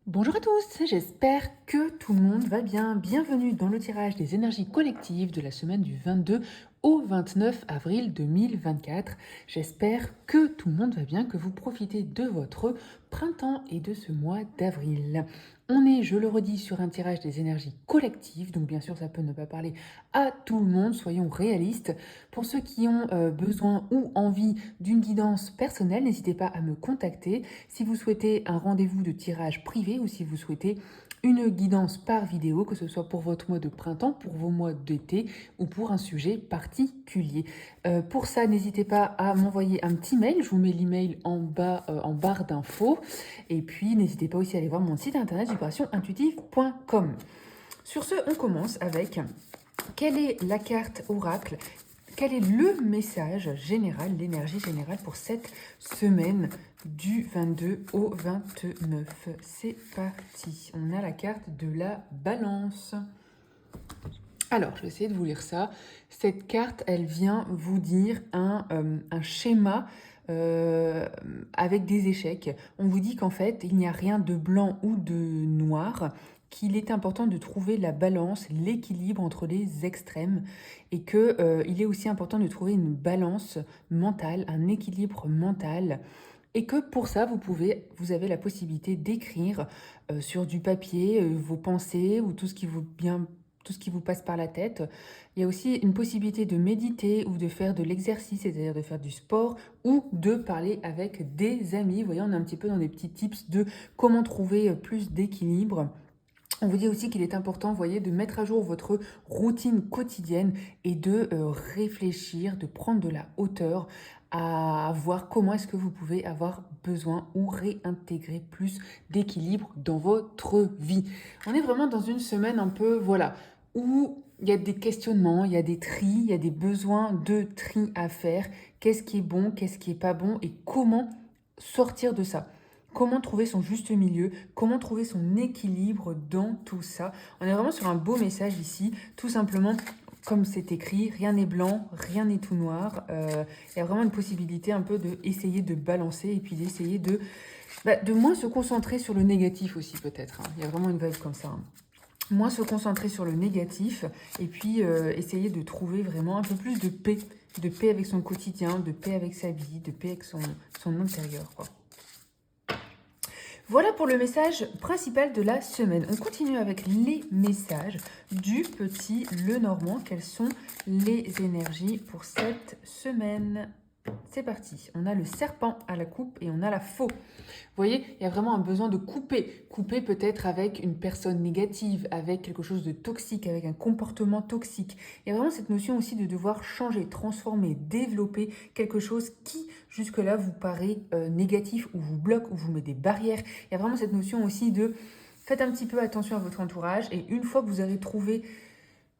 Bonjour à tous, j'espère que tout le monde va bien. Bienvenue dans le tirage des énergies collectives de la semaine du 22 au 29 avril 2024. J'espère que tout le monde va bien, que vous profitez de votre printemps et de ce mois d'avril. On est, je le redis, sur un tirage des énergies collectives, donc bien sûr ça peut ne pas parler à tout le monde, soyons réalistes. Pour ceux qui ont besoin ou envie d'une guidance personnelle, n'hésitez pas à me contacter. Si vous souhaitez un rendez-vous de tirage privé ou si vous souhaitez une guidance par vidéo, que ce soit pour votre mois de printemps, pour vos mois d'été ou pour un sujet particulier. Pour ça, n'hésitez pas à m'envoyer un petit mail. Je vous mets l'email en bas en barre d'infos. Et puis, n'hésitez pas aussi à aller voir mon site internet vibrationintuitive.com. Sur ce, on commence avec quelle est la carte oracle? Quel est le message général, l'énergie générale pour cette semaine du 22 au 29? C'est parti. On a la carte de la balance. Alors, je vais essayer de vous lire ça. Cette carte, elle vient vous dire un schéma avec des échecs. On vous dit qu'en fait, il n'y a rien de blanc ou de noir, qu'il est important de trouver la balance, l'équilibre entre les extrêmes, et que il est aussi important de trouver une balance mentale, un équilibre mental. Et que pour ça, vous avez la possibilité d'écrire sur du papier vos pensées ou tout ce qui vous passe par la tête. Il y a aussi une possibilité de méditer ou de faire de l'exercice, c'est-à-dire de faire du sport ou de parler avec des amis. Vous voyez, on est un petit peu dans des petits tips de comment trouver plus d'équilibre. On vous dit aussi qu'il est important, vous voyez, de mettre à jour votre routine quotidienne et de réfléchir, de prendre de la hauteur à voir comment est-ce que vous pouvez avoir besoin ou réintégrer plus d'équilibre dans votre vie. On est vraiment dans une semaine un peu, voilà, où il y a des questionnements, il y a des tris, il y a des besoins de tri à faire. Qu'est-ce qui est bon, qu'est-ce qui est pas bon et comment sortir de ça? Comment trouver son juste milieu, comment trouver son équilibre dans tout ça. On est vraiment sur un beau message ici, tout simplement, comme c'est écrit, rien n'est blanc, rien n'est tout noir. Il y a vraiment une possibilité un peu d'essayer de balancer et puis d'essayer de moins se concentrer sur le négatif aussi peut-être, hein. Il y a vraiment une vibe comme ça, hein. Moins se concentrer sur le négatif et puis essayer de trouver vraiment un peu plus de paix avec son quotidien, de paix avec sa vie, de paix avec son intérieur, quoi. Voilà pour le message principal de la semaine. On continue avec les messages du petit Lenormand. Quelles sont les énergies pour cette semaine? C'est parti. On a le serpent à la coupe et on a la faux. Vous voyez, il y a vraiment un besoin de couper. Couper peut-être avec une personne négative, avec quelque chose de toxique, avec un comportement toxique. Il y a vraiment cette notion aussi de devoir changer, transformer, développer quelque chose qui, jusque-là, vous paraît négatif ou vous bloque ou vous met des barrières. Il y a vraiment cette notion aussi de faites un petit peu attention à votre entourage et une fois que vous aurez trouvé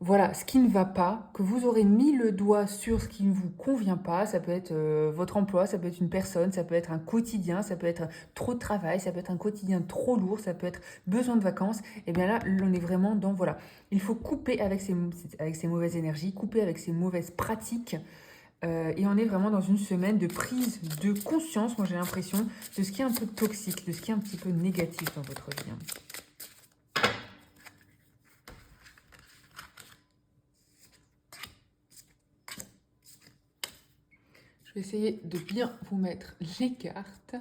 voilà, ce qui ne va pas, que vous aurez mis le doigt sur ce qui ne vous convient pas, ça peut être votre emploi, ça peut être une personne, ça peut être un quotidien, ça peut être trop de travail, ça peut être un quotidien trop lourd, ça peut être besoin de vacances, et bien là, on est vraiment dans, voilà, il faut couper avec ces mauvaises énergies, couper avec ces mauvaises pratiques, et on est vraiment dans une semaine de prise de conscience, moi j'ai l'impression, de ce qui est un peu toxique, de ce qui est un petit peu négatif dans votre vie, hein. Je vais essayer de bien vous mettre les cartes.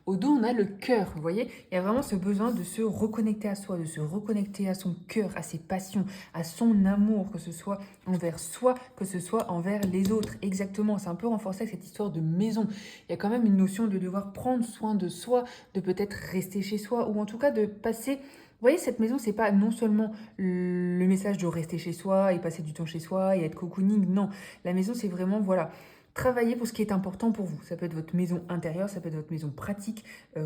Au dos, on a le cœur, vous voyez. Il y a vraiment ce besoin de se reconnecter à soi, de se reconnecter à son cœur, à ses passions, à son amour, que ce soit envers soi, que ce soit envers les autres. Exactement, c'est un peu renforcé avec cette histoire de maison. Il y a quand même une notion de devoir prendre soin de soi, de peut-être rester chez soi, ou en tout cas de passer... Vous voyez, cette maison, c'est pas non seulement le message de rester chez soi et passer du temps chez soi et être cocooning, non. La maison, c'est vraiment, voilà, travaillez pour ce qui est important pour vous. Ça peut être votre maison intérieure, ça peut être votre maison pratique,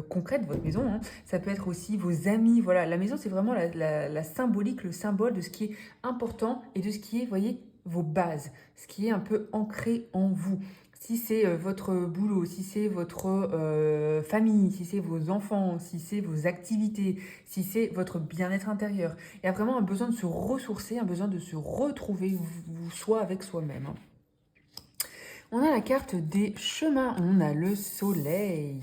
concrète, votre maison, hein. Ça peut être aussi vos amis. Voilà, la maison, c'est vraiment la symbolique, le symbole de ce qui est important et de ce qui est, vous voyez, vos bases, ce qui est un peu ancré en vous. si c'est votre boulot, si c'est votre famille, si c'est vos enfants, si c'est vos activités, si c'est votre bien-être intérieur. Il y a vraiment un besoin de se ressourcer, un besoin de se retrouver soi avec soi-même, hein. On a la carte des chemins, on a le soleil,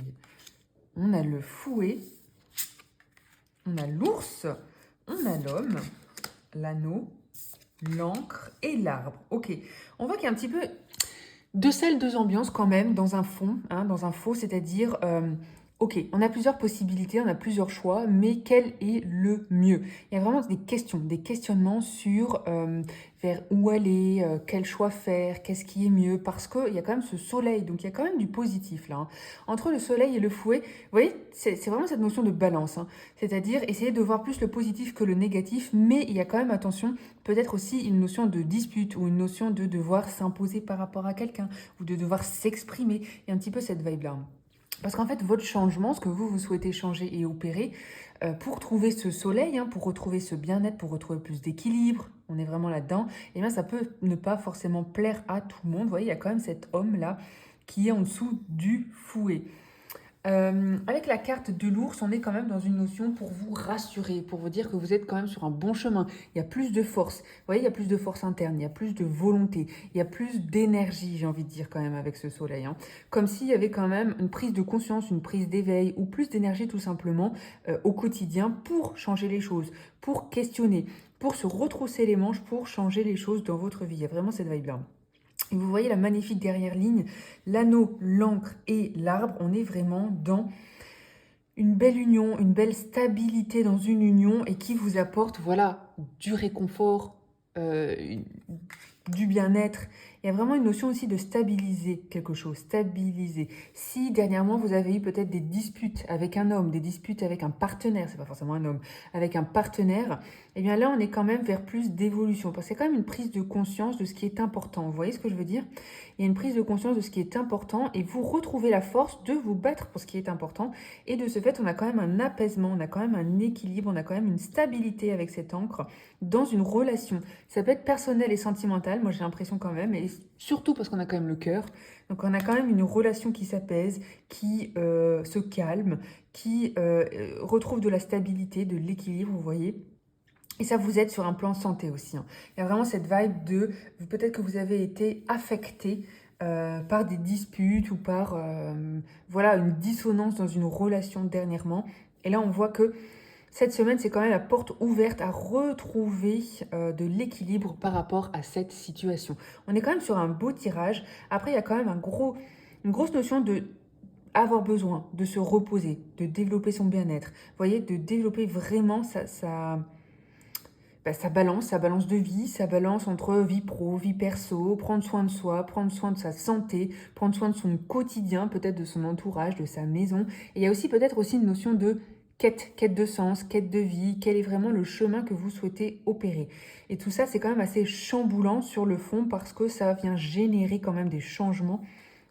on a le fouet, on a l'ours, on a l'homme, l'anneau, l'encre et l'arbre. Ok, on voit qu'il y a un petit peu deux salles, deux ambiances quand même dans un fond, hein, dans un faux, c'est-à-dire, ok, on a plusieurs possibilités, on a plusieurs choix, mais quel est le mieux? Il y a vraiment des questions, des questionnements sur vers où aller, quel choix faire, qu'est-ce qui est mieux, parce qu'il y a quand même ce soleil, donc il y a quand même du positif là, hein. Entre le soleil et le fouet, vous voyez, c'est vraiment cette notion de balance, hein. C'est-à-dire essayer de voir plus le positif que le négatif, mais il y a quand même, attention, peut-être aussi une notion de dispute ou une notion de devoir s'imposer par rapport à quelqu'un ou de devoir s'exprimer. Il y a un petit peu cette vibe-là. Parce qu'en fait, votre changement, ce que vous souhaitez changer et opérer, pour trouver ce soleil, hein, pour retrouver ce bien-être, pour retrouver plus d'équilibre, on est vraiment là-dedans, et bien ça peut ne pas forcément plaire à tout le monde. Vous voyez, il y a quand même cet homme-là qui est en dessous du fouet. Avec la carte de l'ours, on est quand même dans une notion pour vous rassurer, pour vous dire que vous êtes quand même sur un bon chemin. Il y a plus de force. Vous voyez, il y a plus de force interne, il y a plus de volonté, il y a plus d'énergie, j'ai envie de dire quand même avec ce soleil, hein. Comme s'il y avait quand même une prise de conscience, une prise d'éveil ou plus d'énergie tout simplement au quotidien pour changer les choses, pour questionner, pour se retrousser les manches, pour changer les choses dans votre vie. Il y a vraiment cette vibe-là. Et vous voyez la magnifique dernière ligne, l'anneau, l'encre et l'arbre, on est vraiment dans une belle union, une belle stabilité dans une union et qui vous apporte, voilà, du réconfort, du bien-être. Il y a vraiment une notion aussi de stabiliser quelque chose, stabiliser. Si dernièrement vous avez eu peut-être des disputes avec un homme, des disputes avec un partenaire, c'est pas forcément un homme, avec un partenaire, eh bien là on est quand même vers plus d'évolution parce qu'il y a quand même une prise de conscience de ce qui est important. Vous voyez ce que je veux dire? Il y a une prise de conscience de ce qui est important et vous retrouvez la force de vous battre pour ce qui est important. Et de ce fait, on a quand même un apaisement, on a quand même un équilibre, on a quand même une stabilité avec cette encre dans une relation. Ça peut être personnel et sentimental, moi j'ai l'impression quand même, et surtout parce qu'on a quand même le cœur. Donc on a quand même une relation qui s'apaise, qui se calme, qui retrouve de la stabilité, de l'équilibre, vous voyez. Et ça vous aide sur un plan santé aussi, hein. Il y a vraiment cette vibe de, peut-être que vous avez été affecté par des disputes ou par voilà, une dissonance dans une relation dernièrement. Et là, on voit que cette semaine, c'est quand même la porte ouverte à retrouver de l'équilibre par rapport à cette situation. On est quand même sur un beau tirage. Après, il y a quand même une grosse notion de avoir besoin de se reposer, de développer son bien-être. Vous voyez, de développer vraiment sa balance de vie, sa balance entre vie pro, vie perso, prendre soin de soi, prendre soin de sa santé, prendre soin de son quotidien, peut-être de son entourage, de sa maison. Et il y a aussi peut-être aussi une notion de quête de sens, quête de vie, quel est vraiment le chemin que vous souhaitez opérer. Et tout ça, c'est quand même assez chamboulant sur le fond parce que ça vient générer quand même des changements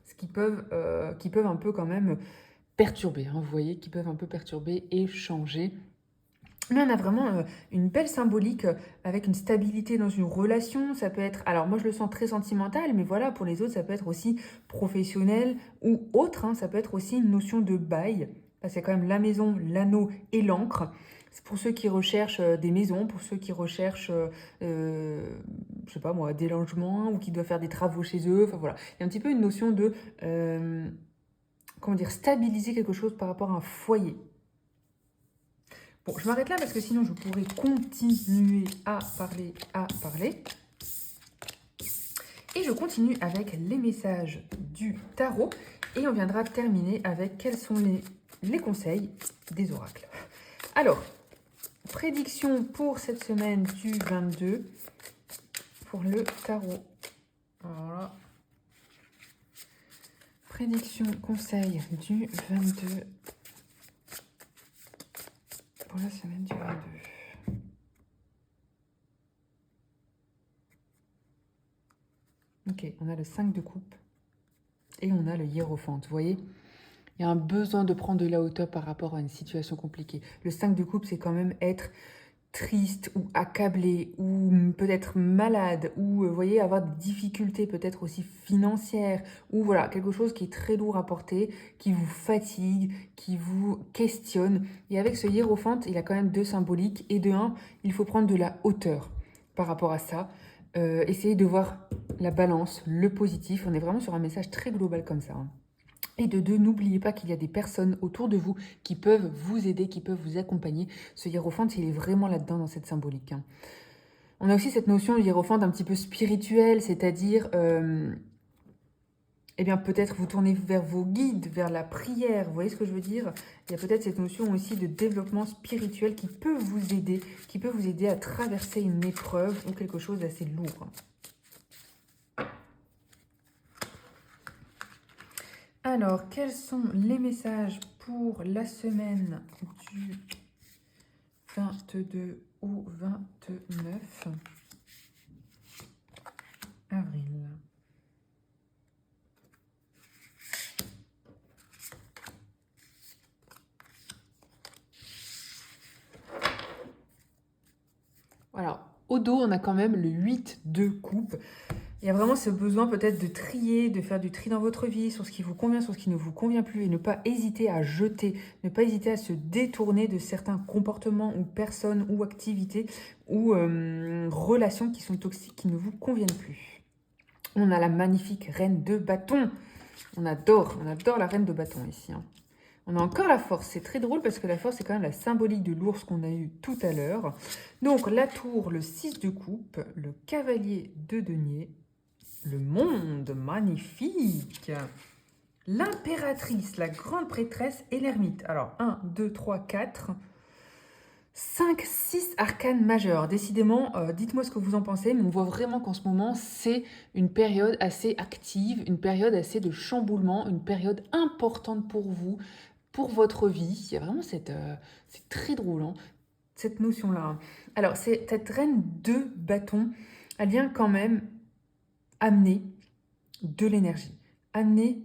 ce qui peuvent un peu quand même perturber, hein, vous voyez, qui peuvent un peu perturber et changer. Mais on a vraiment une belle symbolique avec une stabilité dans une relation. Ça peut être, alors moi je le sens très sentimental, mais voilà, pour les autres, ça peut être aussi professionnel ou autre, hein. Ça peut être aussi une notion de bail. C'est quand même la maison, l'anneau et l'encre. C'est pour ceux qui recherchent des maisons, pour ceux qui recherchent, je sais pas moi, des logements ou qui doivent faire des travaux chez eux. Enfin voilà, il y a un petit peu une notion de, comment dire, stabiliser quelque chose par rapport à un foyer. Bon, je m'arrête là parce que sinon je pourrais continuer à parler. Et je continue avec les messages du tarot. Et on viendra terminer avec quels sont les conseils des oracles. Alors, prédiction pour cette semaine du 22 pour le tarot. Voilà. Prédiction, conseil du 22 pour la semaine du 22. Ok, on a le 5 de coupe et on a le hiérophante. Vous voyez, il y a un besoin de prendre de la hauteur par rapport à une situation compliquée. Le 5 de coupe, c'est quand même être triste ou accablé ou peut-être malade ou vous voyez avoir des difficultés peut-être aussi financières ou voilà quelque chose qui est très lourd à porter, qui vous fatigue, qui vous questionne. Et avec ce hiérophante, il a quand même deux symboliques et de un, il faut prendre de la hauteur par rapport à ça. Essayez de voir la balance, le positif. On est vraiment sur un message très global comme ça, hein. Et de deux, n'oubliez pas qu'il y a des personnes autour de vous qui peuvent vous aider, qui peuvent vous accompagner. Ce hiérophante, il est vraiment là-dedans dans cette symbolique, hein. On a aussi cette notion de hiérophante un petit peu spirituelle, c'est-à-dire, eh bien peut-être vous tournez vers vos guides, vers la prière, vous voyez ce que je veux dire? Il y a peut-être cette notion aussi de développement spirituel qui peut vous aider à traverser une épreuve ou quelque chose d'assez lourd. Alors, quels sont les messages pour la semaine du 22 au 29 avril? Alors, au dos, on a quand même le 8 de coupe. Il y a vraiment ce besoin peut-être de trier, de faire du tri dans votre vie, sur ce qui vous convient, sur ce qui ne vous convient plus, et ne pas hésiter à jeter, ne pas hésiter à se détourner de certains comportements ou personnes ou activités ou relations qui sont toxiques, qui ne vous conviennent plus. On a la magnifique reine de bâton. On adore la reine de bâton ici, hein. On a encore la force, c'est très drôle parce que la force c'est quand même la symbolique de l'ours qu'on a eu tout à l'heure. Donc la tour, le 6 de coupe, le cavalier de denier, le monde magnifique, l'impératrice, la grande prêtresse et l'ermite. Alors 1, 2, 3, 4, 5, 6 arcanes majeures. Décidément, dites-moi ce que vous en pensez, mais on voit vraiment qu'en ce moment, c'est une période assez active, une période assez de chamboulement, une période importante pour vous, pour votre vie. Il y a vraiment cette... c'est très drôle, hein, cette notion-là. Alors, cette reine de bâton, elle vient quand même amener de l'énergie, amener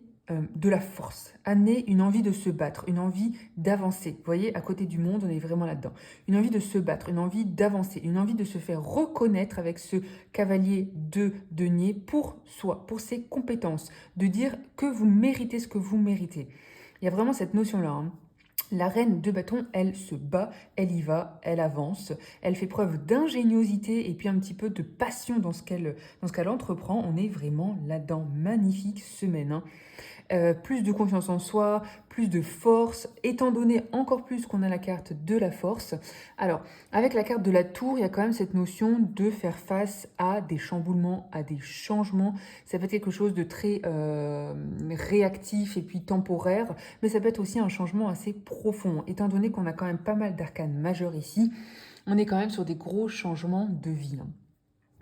de la force, amener une envie de se battre, une envie d'avancer. Vous voyez, à côté du monde, on est vraiment là-dedans. Une envie de se battre, une envie d'avancer, une envie de se faire reconnaître avec ce cavalier de denier pour soi, pour ses compétences, de dire que vous méritez ce que vous méritez. Il y a vraiment cette notion-là, hein. La reine de bâton, elle se bat, elle y va, elle avance, elle fait preuve d'ingéniosité et puis un petit peu de passion dans ce qu'elle entreprend. On est vraiment là-dedans. Magnifique semaine, hein. Plus de confiance en soi, plus de force, étant donné encore plus qu'on a la carte de la force. Alors, avec la carte de la tour, il y a quand même cette notion de faire face à des chamboulements, à des changements. Ça peut être quelque chose de très réactif et puis temporaire, mais ça peut être aussi un changement assez profond. Étant donné qu'on a quand même pas mal d'arcanes majeures ici, on est quand même sur des gros changements de vie, hein.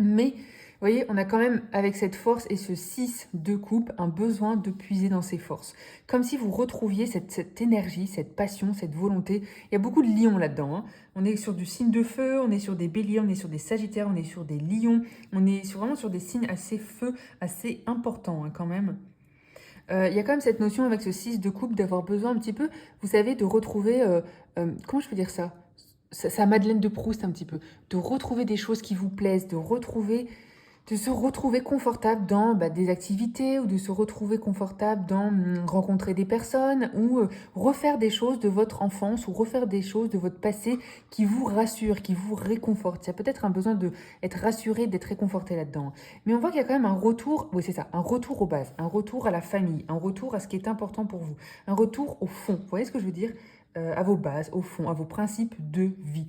Mais, vous voyez, on a quand même, avec cette force et ce 6 de coupe, un besoin de puiser dans ses forces. Comme si vous retrouviez cette énergie, cette passion, cette volonté. Il y a beaucoup de lions là-dedans, hein. On est sur du signe de feu, on est sur des béliers, on est sur des sagittaires, on est sur des lions. On est vraiment sur des signes assez feu, assez importants, hein, quand même. Il y a quand même cette notion avec ce 6 de coupe d'avoir besoin un petit peu, vous savez, de retrouver... comment je peux dire ça? Ça Madeleine de Proust un petit peu. De retrouver des choses qui vous plaisent, de se retrouver confortable dans des activités ou de se retrouver confortable dans rencontrer des personnes ou refaire des choses de votre enfance ou refaire des choses de votre passé qui vous rassurent, qui vous réconfortent. Il y a peut-être un besoin d'être rassuré, d'être réconforté là-dedans. Mais on voit qu'il y a quand même un retour, oui c'est ça, un retour aux bases, un retour à la famille, un retour à ce qui est important pour vous, un retour au fond. Vous voyez ce que je veux dire? À vos bases, au fond, à vos principes de vie.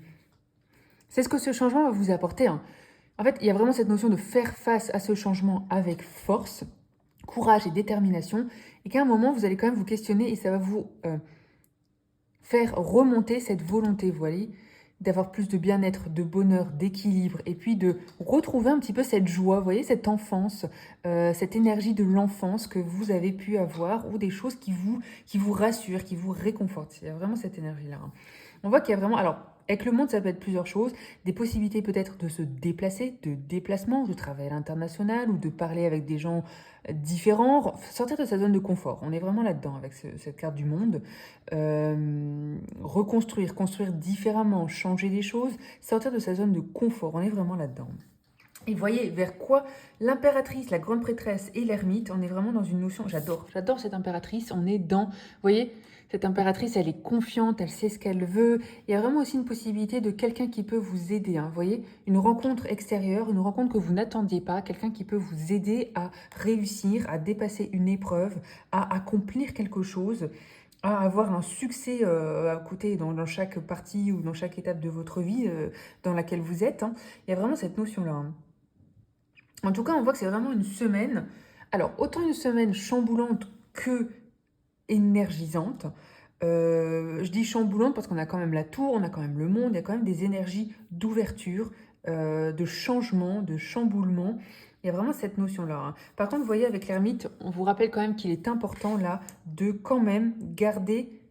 C'est ce que ce changement va vous apporter, hein. En fait, il y a vraiment cette notion de faire face à ce changement avec force, courage et détermination, et qu'à un moment, vous allez quand même vous questionner et ça va vous faire remonter cette volonté, vous voyez, d'avoir plus de bien-être, de bonheur, d'équilibre, et puis de retrouver un petit peu cette joie, vous voyez, cette enfance, cette énergie de l'enfance que vous avez pu avoir, ou des choses qui vous rassurent, qui vous réconfortent. Il y a vraiment cette énergie-là, hein. On voit qu'il y a vraiment... Alors, Avec le monde, ça peut être plusieurs choses, des possibilités peut-être de se déplacer, de déplacement, de travail à l'international ou de parler avec des gens différents, sortir de sa zone de confort. On est vraiment là-dedans avec cette carte du monde. Reconstruire, construire différemment, changer des choses, sortir de sa zone de confort. On est vraiment là-dedans. Et voyez vers quoi l'impératrice, la grande prêtresse et l'ermite, on est vraiment dans une notion, j'adore cette impératrice, on est dans, vous voyez, cette impératrice, elle est confiante, elle sait ce qu'elle veut. Il y a vraiment aussi une possibilité de quelqu'un qui peut vous aider, hein, vous voyez, une rencontre extérieure, une rencontre que vous n'attendiez pas, quelqu'un qui peut vous aider à réussir, à dépasser une épreuve, à accomplir quelque chose, à avoir un succès à côté dans chaque partie ou dans chaque étape de votre vie dans laquelle vous êtes. Hein. Il y a vraiment cette notion-là. Hein. En tout cas, on voit que c'est vraiment une semaine. Alors, autant une semaine chamboulante que énergisante. Je dis chamboulante parce qu'on a quand même la tour, on a quand même le monde, il y a quand même des énergies d'ouverture, de changement, de chamboulement. Il y a vraiment cette notion-là. Hein. Par contre, vous voyez, avec l'ermite, on vous rappelle quand même qu'il est important là de quand même garder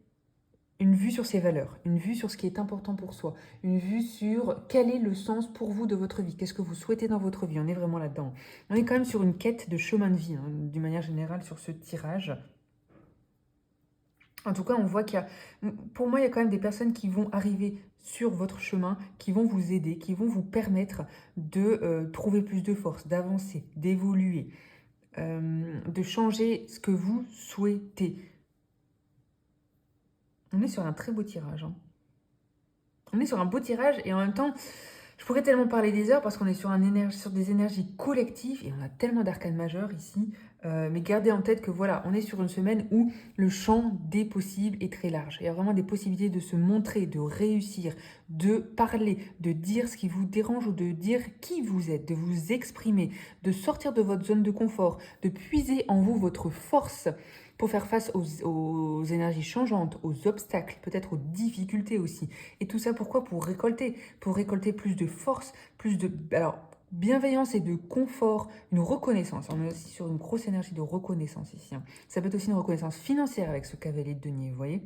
une vue sur ses valeurs, une vue sur ce qui est important pour soi, une vue sur quel est le sens pour vous de votre vie, qu'est-ce que vous souhaitez dans votre vie, on est vraiment là-dedans. On est quand même sur une quête de chemin de vie, hein, d'une manière générale sur ce tirage. En tout cas, on voit qu'il y a, pour moi, il y a quand même des personnes qui vont arriver sur votre chemin, qui vont vous aider, qui vont vous permettre de trouver plus de force, d'avancer, d'évoluer, de changer ce que vous souhaitez. On est sur un très beau tirage. Hein. On est sur un beau tirage et en même temps, je pourrais tellement parler des heures parce qu'on est sur des énergies collectives et on a tellement d'arcanes majeurs ici. Mais gardez en tête que voilà, on est sur une semaine où le champ des possibles est très large. Il y a vraiment des possibilités de se montrer, de réussir, de parler, de dire ce qui vous dérange ou de dire qui vous êtes, de vous exprimer, de sortir de votre zone de confort, de puiser en vous votre force pour faire face aux énergies changeantes, aux obstacles, peut-être aux difficultés aussi. Et tout ça pourquoi? Pour récolter plus de force, plus de bienveillance et de confort, une reconnaissance. On est aussi sur une grosse énergie de reconnaissance ici. Hein. Ça peut être aussi une reconnaissance financière avec ce cavalier de denier, vous voyez.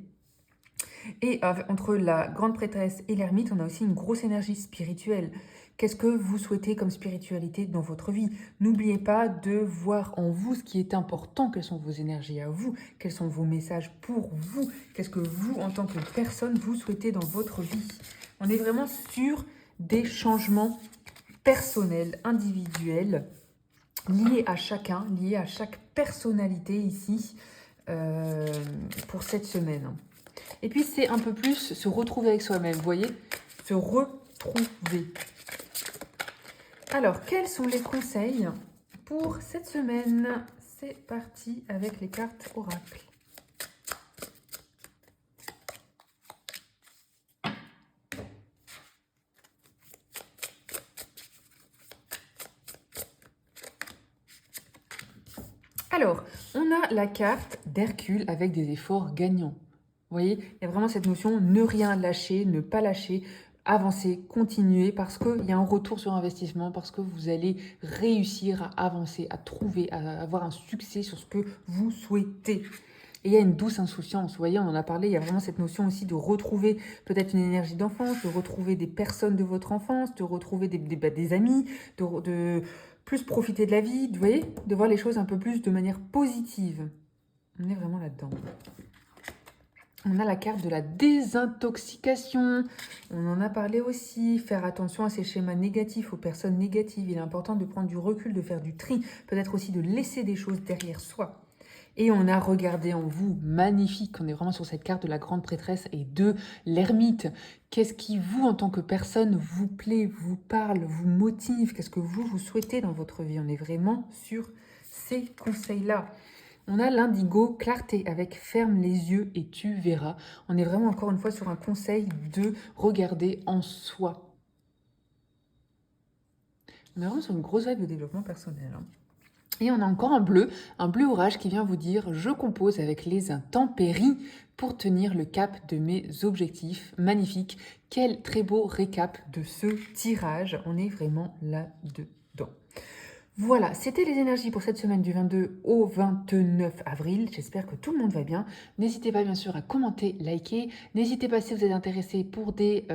Et entre la grande prêtresse et l'ermite, on a aussi une grosse énergie spirituelle. Qu'est-ce que vous souhaitez comme spiritualité dans votre vie? N'oubliez pas de voir en vous ce qui est important, quelles sont vos énergies à vous, quels sont vos messages pour vous, qu'est-ce que vous, en tant que personne, vous souhaitez dans votre vie. On est vraiment sur des changements personnels, individuels, liés à chacun, liés à chaque personnalité ici pour cette semaine. Et puis, c'est un peu plus se retrouver avec soi-même, vous voyez? Se retrouver. Alors, quels sont les conseils pour cette semaine? C'est parti avec les cartes oracles. Alors, on a la carte d'Hercule avec des efforts gagnants. Vous voyez, il y a vraiment cette notion, ne rien lâcher, ne pas lâcher, avancer, continuer, parce qu'il y a un retour sur investissement, parce que vous allez réussir à avancer, à trouver, à avoir un succès sur ce que vous souhaitez. Et il y a une douce insouciance, vous voyez, on en a parlé, il y a vraiment cette notion aussi de retrouver peut-être une énergie d'enfance, de retrouver des personnes de votre enfance, de retrouver des amis, de plus profiter de la vie, vous voyez, de voir les choses un peu plus de manière positive. On est vraiment là-dedans. On a la carte de la désintoxication. On en a parlé aussi. Faire attention à ces schémas négatifs, aux personnes négatives. Il est important de prendre du recul, de faire du tri. Peut-être aussi de laisser des choses derrière soi. Et on a regardé en vous, magnifique. On est vraiment sur cette carte de la grande prêtresse et de l'ermite. Qu'est-ce qui, vous, en tant que personne, vous plaît, vous parle, vous motive? Qu'est-ce que vous souhaitez dans votre vie? On est vraiment sur ces conseils-là. On a l'indigo, clarté, avec ferme les yeux et tu verras. On est vraiment encore une fois sur un conseil de regarder en soi. On est vraiment sur une grosse vague de développement personnel. Hein. Et on a encore un bleu orage qui vient vous dire « Je compose avec les intempéries pour tenir le cap de mes objectifs. » Magnifique. Quel très beau récap de ce tirage. On est vraiment là-dedans. Voilà, c'était les énergies pour cette semaine du 22 au 29 avril. J'espère que tout le monde va bien. N'hésitez pas bien sûr à commenter, liker. N'hésitez pas si vous êtes intéressé pour des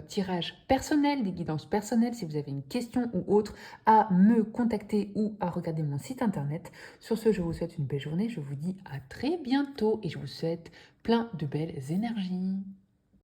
tirages personnels, des guidances personnelles, si vous avez une question ou autre, à me contacter ou à regarder mon site internet. Sur ce, je vous souhaite une belle journée. Je vous dis à très bientôt et je vous souhaite plein de belles énergies.